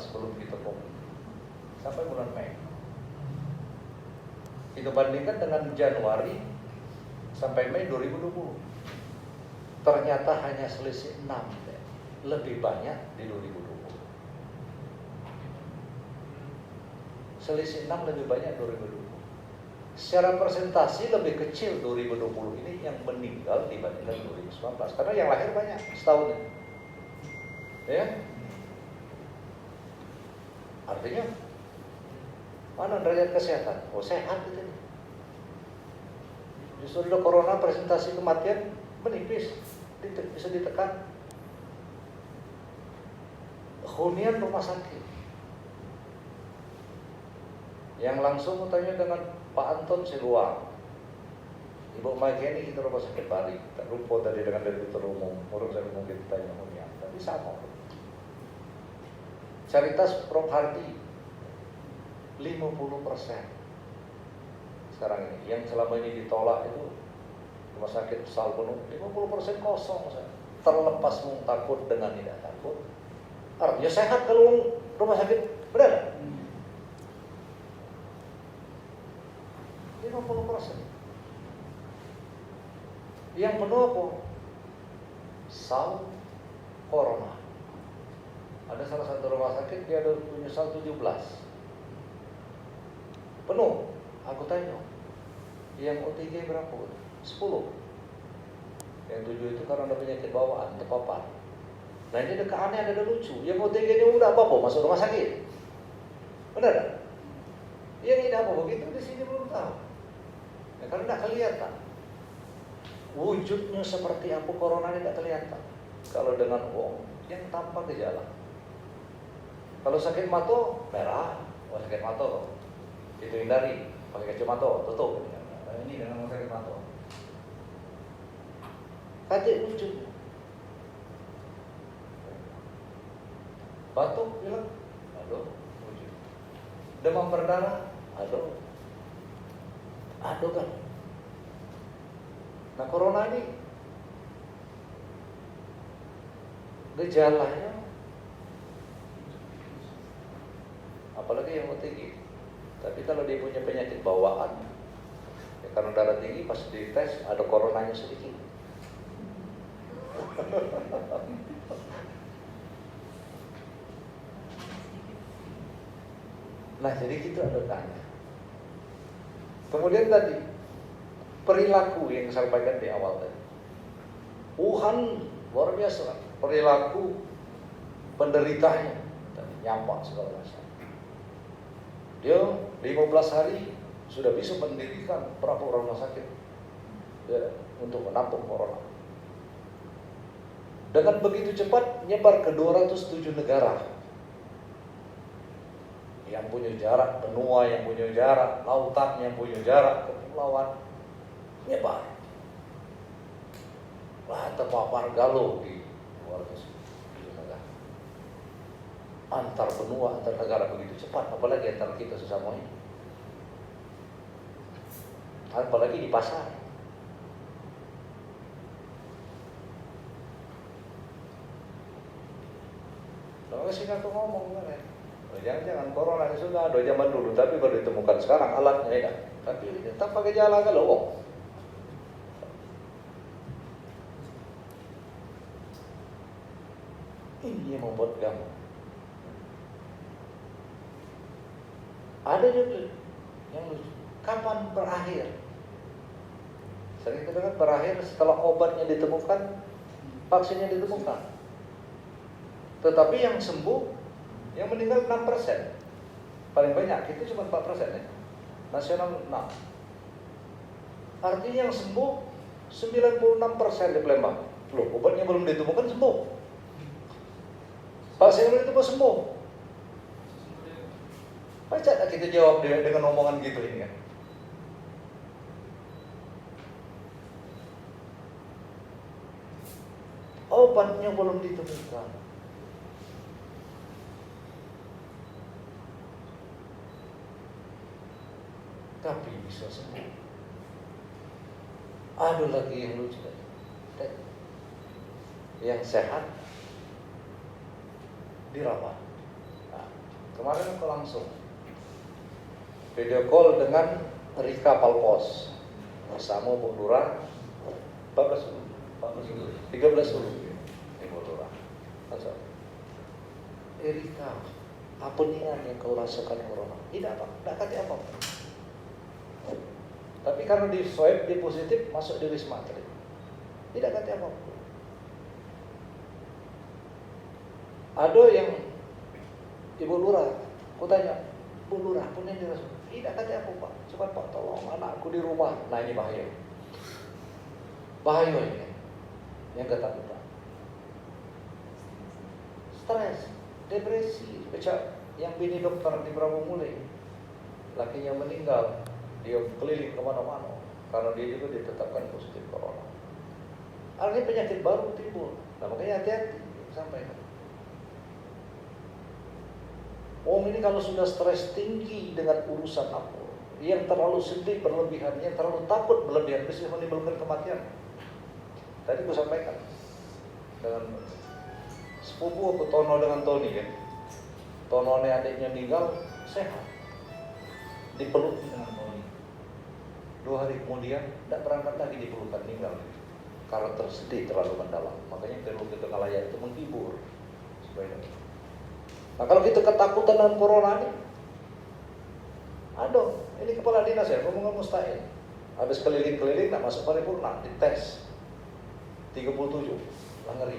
sebelum kita COVID. Sampai bulan Mei. Kita bandingkan dengan Januari sampai Mei 2020. Ternyata hanya selisih 6, lebih banyak di 2020. Selisih 6 lebih banyak 2020. Secara persentasi lebih kecil 2020 ini yang meninggal dibandingkan 2019. Karena yang lahir banyak setahun. Ya. Artinya mana derajat kesehatan? Oh, sehat gitu. Justru udah corona presentasi kematian menipis, bisa ditekan. Hunian rumah sakit. Yang langsung tanya dengan Pak Anton Siluang, Ibu Mageni itu rumah sakit Bali. Tak lupa tadi dengan Direktur Umum, urus saya mungkin tanya hunian, tapi sama. Caritas Prof Hardi 50% sekarang ini. Yang selama ini ditolak itu rumah sakit Sal penuh, 50% kosong. Terlepas mau takut dengan tidak takut, artinya sehat kalau rumah sakit, benar? 50%. Yang penuh apa? Sal corona. Ada salah satu rumah sakit dia ada punya sal 17. Penuh. Aku tanya, yang OTG berapa? 10. Yang 7 itu karena ada penyakit bawaan, terpapar. Nah ini ada keanehan, ada lucu. Yang OTG ini udah apa-apa masuk rumah sakit. Benar? Yang tidak apa begitu di sini belum tahu. Ya, karena tidak kelihatan. Wujudnya seperti apa corona ini tidak kelihatan. Kalau dengan wong yang tanpa gejala. Kalau sakit mata merah, sakit mata itu hindari, pakai kacamata tutup. Ini dengan sakit mata. Kaji wujudnya. Batuk bilang, aduh, wujud. Demam berdarah, aduh, kan. Nah corona ini gejalanya, apalagi yang OTG. Tapi kalau dia punya penyakit bawaan, ya karena darah tinggi pas dites ada coronanya sedikit. Nah jadi gitu ada tanya. Kemudian tadi perilaku yang saya sampaikan di awal tadi. Wuhan luar biasa perilaku penderitanya dan nyampak segala macam. Dia 15 hari sudah bisa mendirikan berapa rumah sakit ya, untuk menampung corona. Dengan begitu cepat nyebar ke 207 negara. Yang punya jarak benua, yang punya jarak lautan, yang punya jarak kepulauan, nyebar. Lah terpapar galau di 207 negara. Antar benua, antar negara begitu cepat, apalagi antar kita sesama ini. Apalagi di pasar. Kalau sih aku ngomong kan, jangan corona ini sudah ada zaman dulu, tapi baru ditemukan sekarang alatnya ya kan. Tapi tanpa gejala kalau ini yang membuat gampang. Ada juga yang lucu. Kapan berakhir? Sering kita dengar berakhir setelah obatnya ditemukan, vaksinnya ditemukan. Tetapi yang sembuh, yang meninggal 6%. Paling banyak, itu cuma 4% ya. Nasional 6. Artinya yang sembuh 96% di Palembang. Loh, obatnya belum ditemukan sembuh. Vaksin itu sembuh. Baca kita jawab dengan omongan gitu ini kan. Obatnya belum ditemukan. Tapi bisa sembuh. Ada lagi yang lucu tadi. Yang sehat dirawat. Nah, Kemarin aku langsung video call dengan Rika Palpos bersama Bu Lurah 13 dulu 13 dulu Ibu Lurah. Rika, apa nih yang kau rasakan corona? Tidak kata apa. Tapi karena di swab dia positif, masuk di Wisma Atlet. Tidak kata apa. Ada yang Ibu Lurah, aku tanya, Bu Lurah, apa yang dirasa? Tidak kata apa Pak. Coba Pak tolong anakku di rumah. Nah ini bahaya. Bahaya ini. Yang ketakutan. Stres, depresi. Baca yang bini dokter di Bravo Mulai, lakinya meninggal, dia keliling kemana-mana karena dia juga ditetapkan positif corona. Artinya penyakit baru timbul. Nah makanya hati-hati sampaikan. Om ini kalau sudah stres tinggi dengan urusan apa, yang terlalu sedih berlebihan, yang terlalu takut berlebihan, bisa menimbulkan kematian. Tadi aku sampaikan dengan sepupu aku Tono dengan Tony ya. Tono adiknya meninggal sehat, dipeluk dengan Tony. 2 hari kemudian tidak berangkat lagi, dipelukan meninggal karena tersedih terlalu mendalam. Makanya perlu kita kalayan itu menghibur supaya. Nah kalau kita ketakutan dengan corona ini, aduh, ini kepala dinas ya, ngomong mustahil. Habis keliling-keliling, nak masuk paripurna, dites 37, lah ngeri.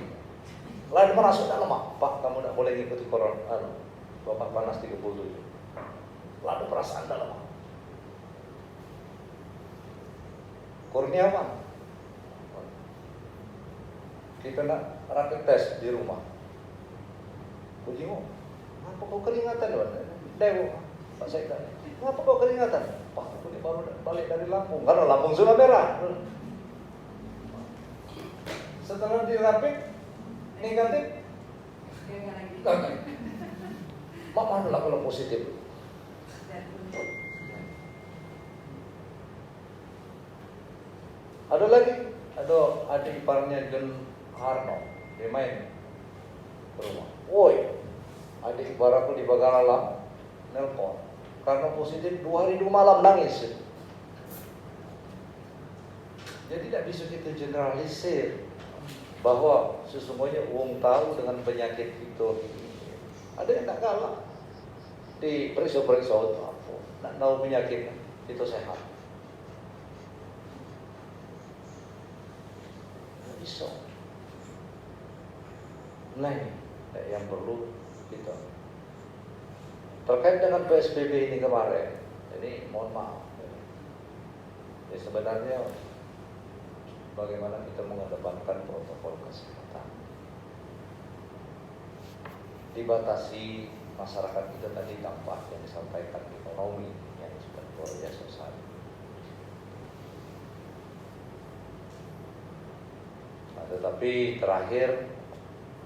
Lain masuk tak lemak, Pak kamu tidak boleh ngikuti corona, bapak panas 37. Lalu perasaan tak lemak. Kurniawan, kita nak rapid test di rumah. Kujimu, apa kau keringatan Dewo? Pak saya tanya, kenapa kau keringatan? Pak, aku ini baru balik dari Lampung. Karena Lampung zona merah. Setelah dirapit negatif, mak mana lah kalau positif? Ada lagi, ada adik iparnya John Harno, dia main ke rumah. Woi, adik ipar aku di Bagalalang nelpon karena positif 2 hari 2 malam nangis. Jadi tidak bisa kita generalisir bahwa sesungguhnya uang tahu dengan penyakit itu. Ada yang tak galak di periksa-periksa itu apa, tak tahu penyakit itu sehat. Tidak bisa. Nah ini yang perlu kita. Terkait dengan PSBB ini kemarin, ini mohon maaf. Ya sebenarnya bagaimana kita mengedepankan protokol kesehatan. Dibatasi masyarakat kita tadi dampak yang disampaikan ekonomi yang sudah luar biasa besar. Nah, tetapi terakhir,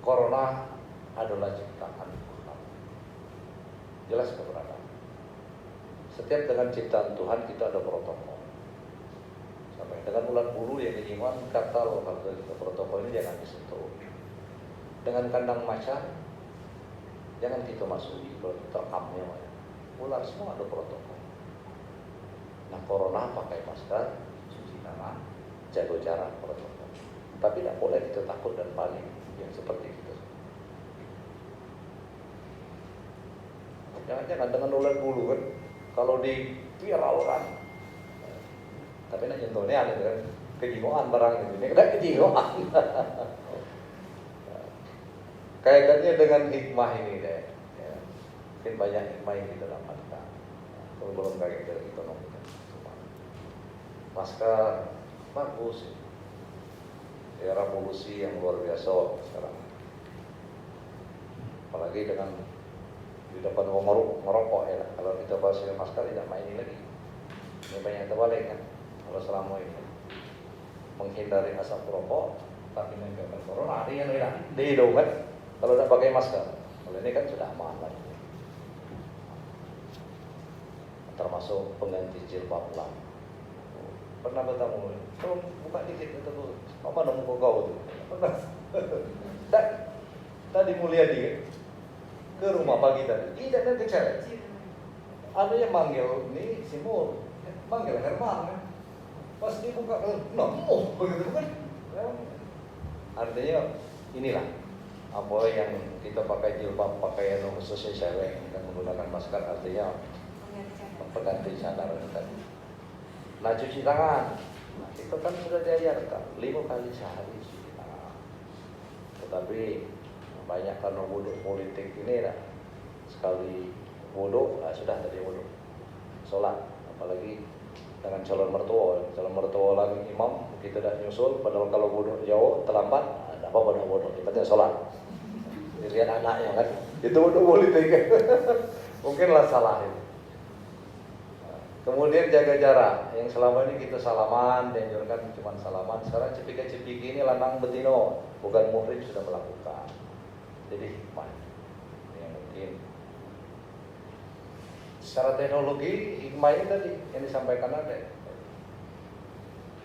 corona adalah ciptaan Tuhan. Jelas keberadaan. Setiap dengan ciptaan Tuhan kita ada protokol. Sampai dengan ulat bulu yang diiman kata loh kalau kita protokol ini jangan disentuh. Dengan kandang macan jangan kita masuki kalau teramnya. Ular semua ada protokol. Nah corona pakai masker, cuci tangan, jaga jarak protokol. Tapi tidak boleh kita takut dan panik yang seperti itu. Jangan dengan ulat bulu kan, kalau diviralkan, tapi nak nyentuhnya ada kan, kejiwaan barang ini kan kejiwaan. Kaitannya dengan hikmah ini deh, ya. Mungkin banyak hikmah yang kita dapatkan. Kalau belum kait dari ekonomi, masker bagus, era polusi yang luar biasa sekarang. Apalagi dengan di depan rumah merokok ya. Kalau kita pakai masker tidak main lagi. Ini banyak terbalik kan. Kalau selama ini menghindari asap rokok tapi menjaga corona, ada yang tidak dihidung kan. Kalau tidak pakai masker, kalau ini kan sudah aman lagi. Termasuk pengganti jilbab lah. Pernah bertemu, kalau buka dikit itu tuh, apa nemu kau tuh? Pernah. Tadi mulia dia. ke rumah pagi tadi. Tidak nanti cewek. Ada yang manggil nih Simul, manggil Herman kan. Pas dibuka, no, begitu kan? Artinya inilah apa yang kita pakai jilbab, pakaian khususnya cewek dan menggunakan masker, artinya pengganti cadar tadi. Nah, cuci tangan, nah, itu kan sudah diajarkan 5 kali sehari cuci tangan. Tetapi banyak karena wudhu politik ini, nah, sekali wudhu, nah, sudah tadi wudhu, sholat, apalagi dengan calon mertua lagi imam, kita tidak nyusul, padahal kalau wudhu jauh terlambat, tidak apa-apa dah wudhu, yang penting sholat. Dilihat anaknya kan, itu wudhu politik, mungkinlah salah itu. Kemudian jaga jarak, yang selama ini kita salaman, dianjurkan cuma salaman. Sekarang cepika-cepiki ini lanang betino, bukan muhrim sudah melakukan. Jadi hikmah yang mungkin secara teknologi hikmahnya tadi yang disampaikan ada.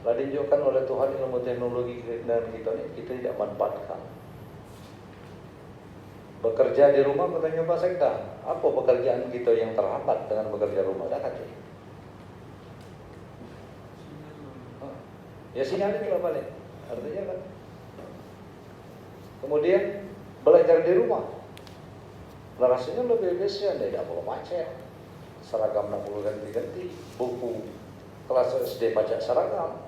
Telah ditunjukkan oleh Tuhan ilmu teknologi dan kita ini kita tidak manfaatkan. Bekerja di rumah katanya Pak Sekda, apa pekerjaan kita yang terhambat dengan bekerja rumah? Dah kata. Ya sinyalnya kalau balik, artinya kan. Kemudian belajar di rumah, rasanya lebih biasa, tidak perlu macet, seragam tidak perlu ganti-ganti, buku kelas SD pajak seragam,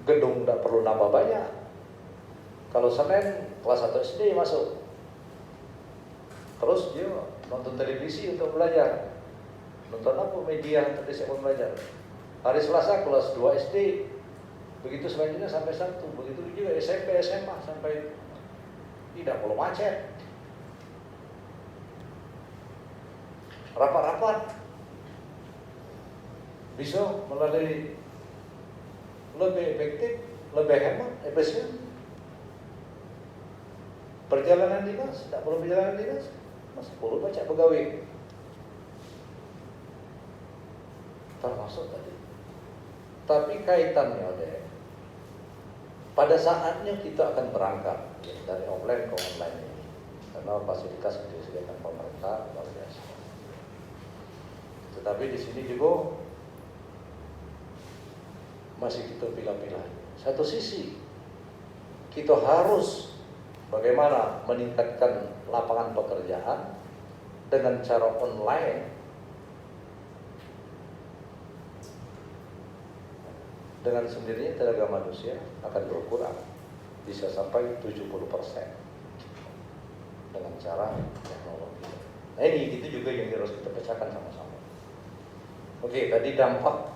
gedung tidak perlu nambah banyak. Kalau Senin kelas 1 SD masuk, terus dia nonton televisi untuk belajar, nonton apa media untuk belajar. Hari Selasa kelas 2 SD. Begitu selanjutnya sampai Sabtu, begitu juga SMP, SMA sampai tidak perlu macet. Rapat-rapat bisa melalui lebih efektif, lebih hemat, efisien. Perjalanan dinas, tidak perlu perjalanan dinas, masih perlu baca pegawai. Termasuk tadi. Tapi kaitannya ada. Pada saatnya kita akan berangkat ya, dari offline ke online ini, karena fasilitas yang disediakan pemerintah luar biasa. Tetapi di sini juga masih kita pilih-pilih. Satu sisi kita harus bagaimana meningkatkan lapangan pekerjaan dengan cara online. Dengan sendirinya tenaga manusia akan berkurang, bisa sampai 70% dengan cara teknologi. Nah ini itu juga yang harus kita pecahkan sama-sama. Oke, tadi dampak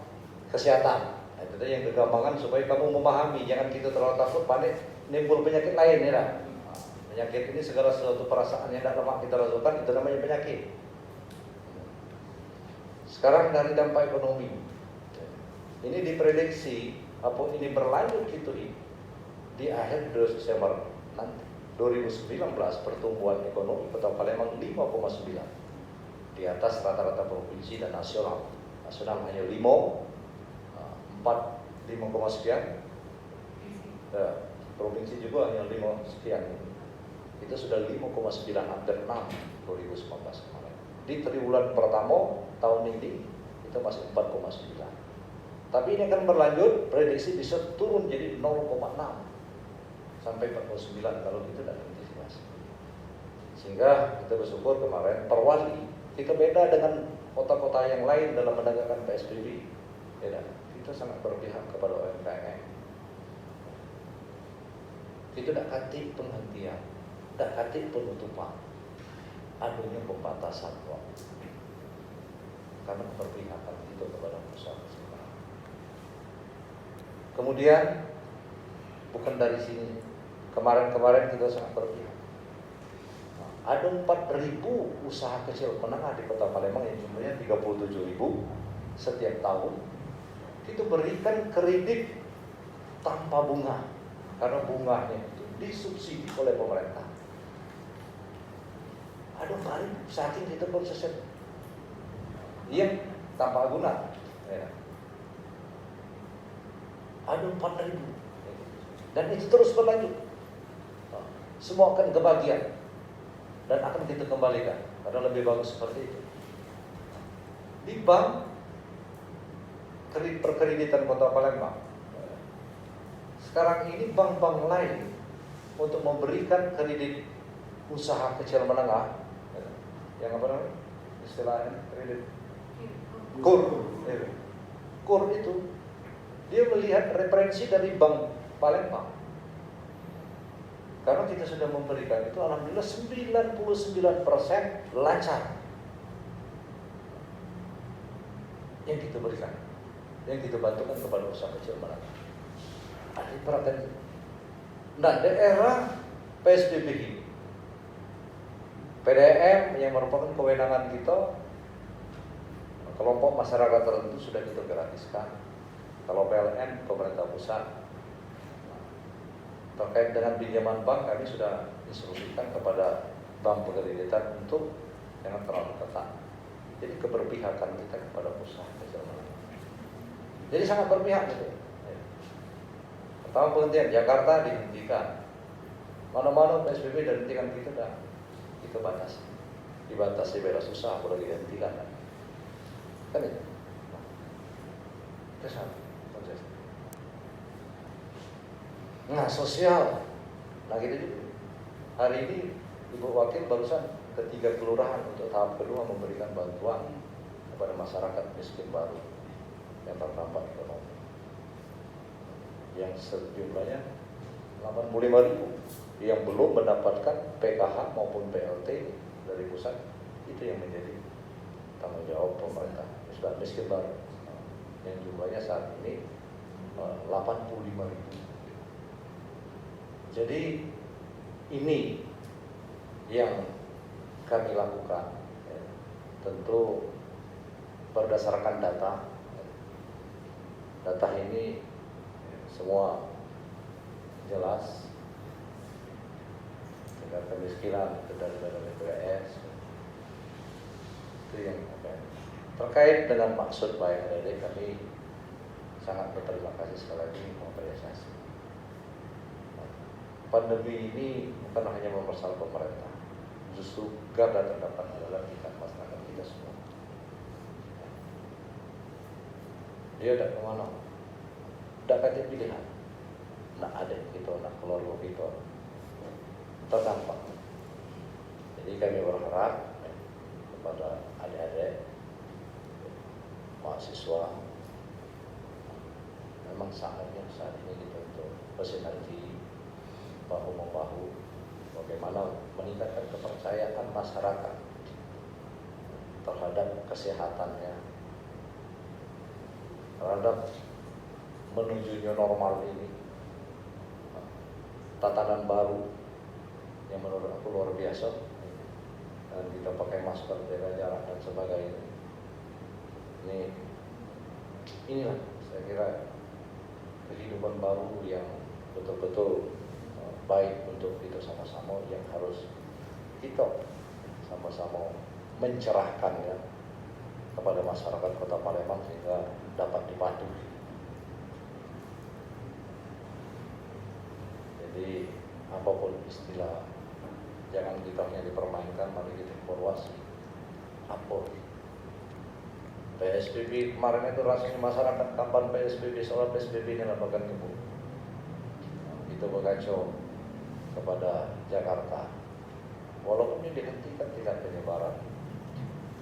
kesehatan. Nah, itu tadi yang kegampangan supaya kamu memahami, jangan kita terlalu takut panik nimbul penyakit lain ya. Penyakit ini segala sesuatu perasaan yang tidak lemak kita rasakan itu namanya penyakit. Sekarang dari dampak ekonomi. Ini diprediksi apa ini berlanjut gitu di akhir Desember nanti 2019 pertumbuhan ekonomi Kota Palembang 5,9 di atas rata-rata provinsi dan nasional. Nasional hanya 5 sekian. Provinsi juga hanya 5 sekian. Itu sudah 5,9 hampir 6 2019 kemarin. Di triwulan pertama tahun ini itu masih 4,9. Tapi ini akan berlanjut, prediksi bisa turun jadi 0,6 sampai 49 kalau kita tidak antisipasi. Sehingga kita bersyukur kemarin Perwali kita beda dengan kota-kota yang lain dalam menegakkan PSBB. Beda. Kita sangat berpihak kepada UMKM. Itu tidak kati penghentian, tidak kati penutupan, adanya pembatasan waktu. Karena keberpihakan itu kepada usaha. Kemudian bukan dari sini. Kemarin kita sangat berpihak. Ada 4.000 usaha kecil menengah di Kota Palembang yang jumlahnya 37.000 setiap tahun. Itu berikan kredit tanpa bunga karena bunganya itu disubsidi oleh pemerintah. Ada 4.000 saking kita prosesnya. Iya, tanpa guna. Ya. Ada 4.000 dan itu terus berlanjut. Semua akan kebagian. dan akan kita kembalikan karena lebih bagus seperti itu. Di bank perkreditan Kota Palembang, sekarang ini bank-bank lain untuk memberikan kredit usaha kecil menengah, yang apa namanya istilahnya kredit kur itu dia melihat referensi dari Bank Palembang. Karena kita sudah memberikan itu, alhamdulillah 99% lancar yang kita berikan, yang kita bantukan kepada usaha kecil menengah. Ada perhatian. Nah, daerah PSBB ini, PDM yang merupakan kewenangan kita, kelompok masyarakat tertentu sudah kita gratiskan. Kalau PLN, pemerintah pusat. Terkait dengan pinjaman bank, kami sudah instruksikan kepada bank perkreditan untuk jangan terlalu ketat. Jadi keberpihakan kita kepada usaha kecil menengah. Jadi sangat berpihak gitu. Pertama penghentian, Jakarta dihentikan. Mana-mana PSBB dan hentikan kita batasi. Dibatasi beda susah, boleh dihentikan. Kan itu. Itu sama. Nah, sosial. Nah, gitu juga. Hari ini Ibu Wakil barusan ketiga kelurahan untuk tahap kedua memberikan bantuan kepada masyarakat miskin baru yang terdampak ekonomi, yang sejumlahnya 85.000 yang belum mendapatkan PKH maupun BLT dari pusat. Itu yang menjadi tanggung jawab pemerintah. Sudah miskin baru yang jumlahnya saat ini 85.000. Jadi ini yang kami lakukan, ya, tentu berdasarkan data. Data ini semua jelas. Tingkat kemiskinan itu dari BPS. Itu yang terkait dengan maksud baik dari kami sangat berterima kasih sekali lagi mengapresiasi. Pandemi ini bukan hanya masalah pemerintah, justru garda terdepan adalah kita masyarakat kita semua. Dia tidak kemana, tidak ada pilihan. Nak adik kita, nak keluarga kita terdampak. Jadi kami berharap kepada adik-adik mahasiswa, memang saatnya saat ini kita untuk bersinergi bahu-membahu, bagaimana meningkatkan kepercayaan masyarakat terhadap kesehatannya, terhadap menuju new normal ini, tatanan baru yang menurut aku luar biasa, dan kita pakai masker, jaga jarak dan sebagainya. Inilah saya kira kehidupan baru yang betul-betul baik untuk kita sama-sama, yang harus kita sama-sama mencerahkan ya kepada masyarakat Kota Palembang sehingga dapat dipatuhi. Jadi apapun istilah, jangan kita hanya dipermainkan, mari kita evaluasi. Apa PSBB kemarin itu rasanya masyarakat kapan PSBB, soal PSBB ini lah bahkan ibu itu berkacau kepada Jakarta, walaupun ini dihentikan tingkat penyebaran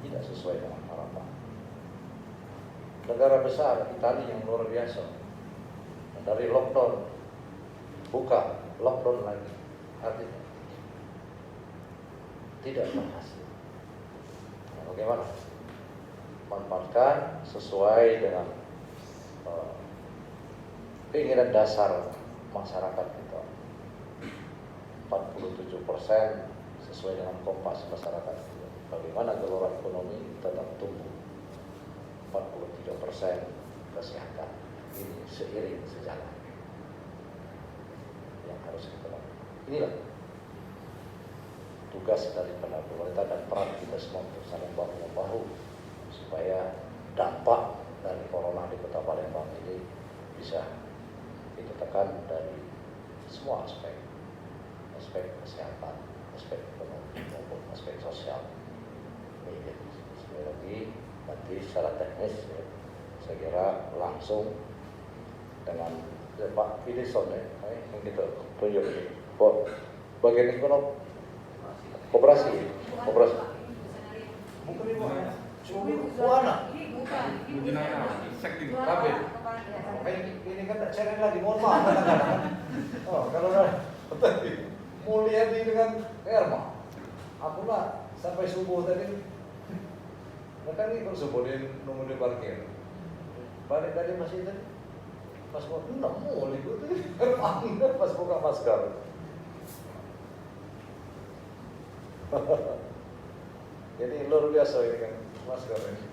tidak sesuai dengan harapan. Negara besar Italia yang luar biasa, dari lockdown buka, lockdown lagi, artinya tidak berhasil. Nah, bagaimana? Manfaatkan sesuai dengan keinginan dasar masyarakat kita. 47% sesuai dengan kompas masyarakat. Bagaimana gelora ekonomi tetap tumbuh. 43% kesehatan. Ini seiring sejalan yang harus kita lakukan. Inilah tugas dari pemerintah dan peran kita semua untuk saling bahu-membahu supaya dampak dari corona di Kota Palembang ini bisa kita tekan dari semua aspek kesehatan, aspek ekonomi maupun aspek sosial. Ini sekali lagi nanti secara teknis ya, saya kira langsung dengan Pak Idison ya, yang kita tunjuk ini. Bagian ekonomi, koperasi. Bukan ibu, cuma anak. Tapi ini kan tak cari lagi, mohon maaf kadang-kadang. Oh, kalau tadi mulia di dengan Erma, aku lah sampai subuh tadi. Mereka ini kalau subuh dia nunggu di parkir. Balik dari masjid tadi, pas mau nemu itu tadi Erma pas buka masker. Jadi luar biasa ini kan masker ini.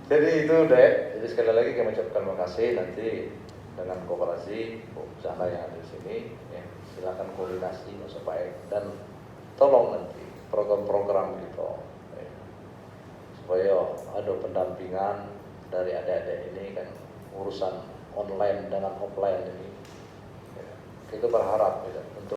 Jadi itu deh. Jadi sekali lagi kami ucapkan terima kasih. Nanti dengan kooperasi usaha yang ada di sini, ya, silakan koordinasi supaya dan tolong nanti program-program gitu, ya, supaya ada pendampingan dari adik-adik ini kan urusan online dengan offline ini. Ya, kita berharap gitu, untuk